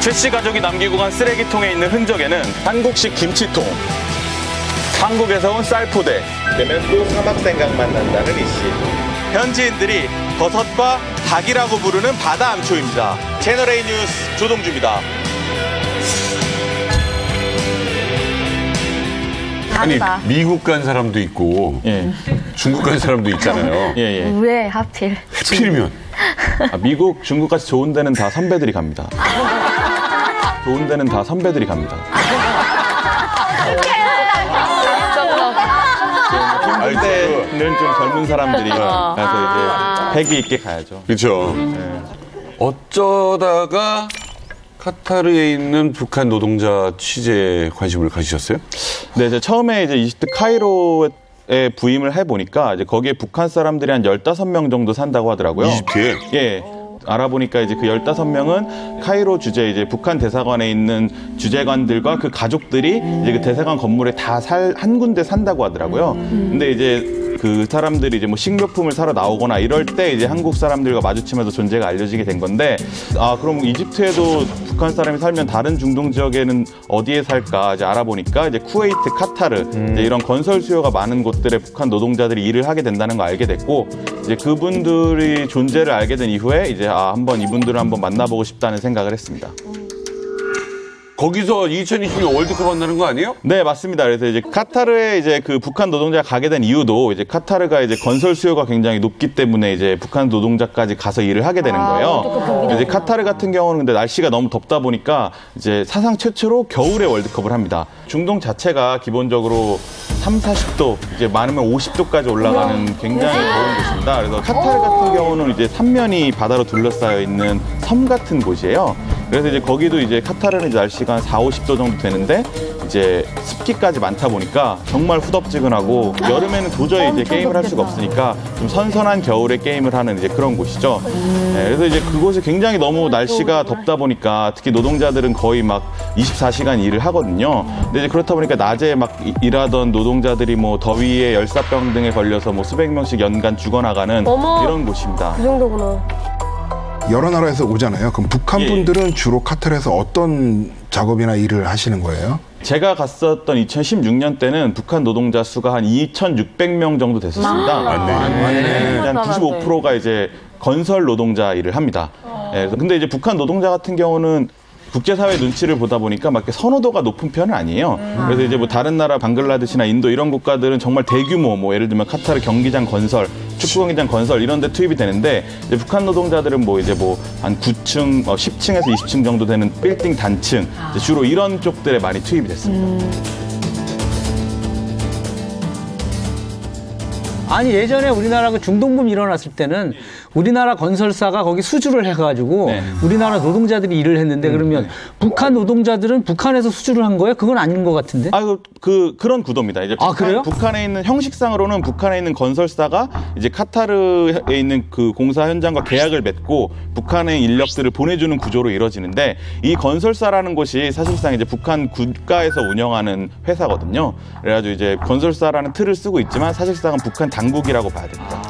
최씨 가족이 남기고 간 쓰레기통에 있는 흔적에는 한국식 김치통, 한국에서 온 쌀포대, 그러면 또 사막 생각만 난다는 이씨. 현지인들이 버섯과 닭이라고 부르는 바다 암초입니다. 채널A 뉴스 조동주입니다. 아니, 미국 간 사람도 있고 중국 간 사람도 있잖아요. 왜 하필? 하필이면 미국, 중국까지 좋은 데는 다 선배들이 갑니다. 좋은 데는 다 선배들이 갑니다. 힘들 때는 좀 젊은 사람들이 가서 이제 패기 있게 가야죠. 그렇죠. 어쩌다가 카타르에 있는 북한 노동자 취재에 관심을 가지셨어요? 네, 이제 처음에 이제 이집트 카이로에 부임을 해보니까 이제 거기에 북한 사람들이 한 15명 정도 산다고 하더라고요. 이집트에? 예. 알아보니까 이제 그 15명은 카이로 주재 이제 북한 대사관에 있는 주재관들과 그 가족들이 이제 그 대사관 건물에 다 한 군데 산다고 하더라고요. 근데 이제 그 사람들이 이제 뭐 식료품을 사러 나오거나 이럴 때 이제 한국 사람들과 마주치면서 존재가 알려지게 된 건데, 아, 그럼 이집트에도 북한 사람이 살면 다른 중동 지역에는 어디에 살까 이제 알아보니까 이제 쿠웨이트, 카타르 이제 이런 건설 수요가 많은 곳들에 북한 노동자들이 일을 하게 된다는 걸 알게 됐고, 이제 그분들이 존재를 알게 된 이후에 이제 한번 이분들을 한번 만나보고 싶다는 생각을 했습니다. 거기서 2026년 월드컵 한다는 거 아니에요? 네, 맞습니다. 그래서 이제 카타르에 이제 그 북한 노동자가 가게 된 이유도 이제 카타르가 이제 건설 수요가 굉장히 높기 때문에 이제 북한 노동자까지 가서 일을 하게 되는 거예요. 이제 카타르 같은 경우는 근데 날씨가 너무 덥다 보니까 이제 사상 최초로 겨울에 월드컵을 합니다. 중동 자체가 기본적으로 30, 40도, 이제 많으면 50도까지 올라가는 굉장히 더운 곳입니다. 그래서 카타르 같은 경우는 이제 삼면이 바다로 둘러싸여 있는 섬 같은 곳이에요. 그래서 이제 거기도 이제 카타르는 이제 날씨가 한 40, 50도 정도 되는데 이제 습기까지 많다 보니까 정말 후덥지근하고 여름에는 도저히 이제 게임을 할 수가 없으니까 좀 선선한 겨울에 게임을 하는 이제 그런 곳이죠. 네, 그래서 이제 그곳이 굉장히 너무 날씨가 덥다 보니까 특히 노동자들은 거의 막 24시간 일을 하거든요. 근데 이제 그렇다 보니까 낮에 막 일하던 노동자들이 뭐 더위에 열사병 등에 걸려서 뭐 수백 명씩 연간 죽어나가는 이런 곳입니다. 그 정도구나. 여러 나라에서 오잖아요. 그럼 북한 분들은 주로 카타르에서 어떤 작업이나 일을 하시는 거예요? 제가 갔었던 2016년 때는 북한 노동자 수가 한 2,600명 정도 됐었습니다. 맞네. 한 95%가 이제 건설 노동자 일을 합니다. 네, 근데 이제 북한 노동자 같은 경우는 국제사회 눈치를 보다 보니까 막 이렇게 선호도가 높은 편은 아니에요. 그래서 이제 뭐 다른 나라 방글라데시나 인도 이런 국가들은 정말 대규모 뭐 예를 들면 카타르 경기장 건설, 축구 경기장 건설 이런 데 투입이 되는데 이제 북한 노동자들은 뭐 이제 뭐 한 9층, 10층에서 20층 정도 되는 빌딩 단층 주로 이런 쪽들에 많이 투입이 됐습니다. 아니 예전에 우리나라 그 중동붐 일어났을 때는 우리나라 건설사가 거기 수주를 해가지고 우리나라 노동자들이 일을 했는데 그러면 북한 노동자들은 북한에서 수주를 한 거예요? 그건 아닌 것 같은데? 그런 구도입니다. 이제 그래요? 북한에 있는 형식상으로는 북한에 있는 건설사가 이제 카타르에 있는 그 공사 현장과 계약을 맺고 북한의 인력들을 보내주는 구조로 이루어지는데 이 건설사라는 곳이 사실상 이제 북한 국가에서 운영하는 회사거든요. 그래가지고 이제 건설사라는 틀을 쓰고 있지만 사실상은 북한 당국이라고 봐야 됩니다.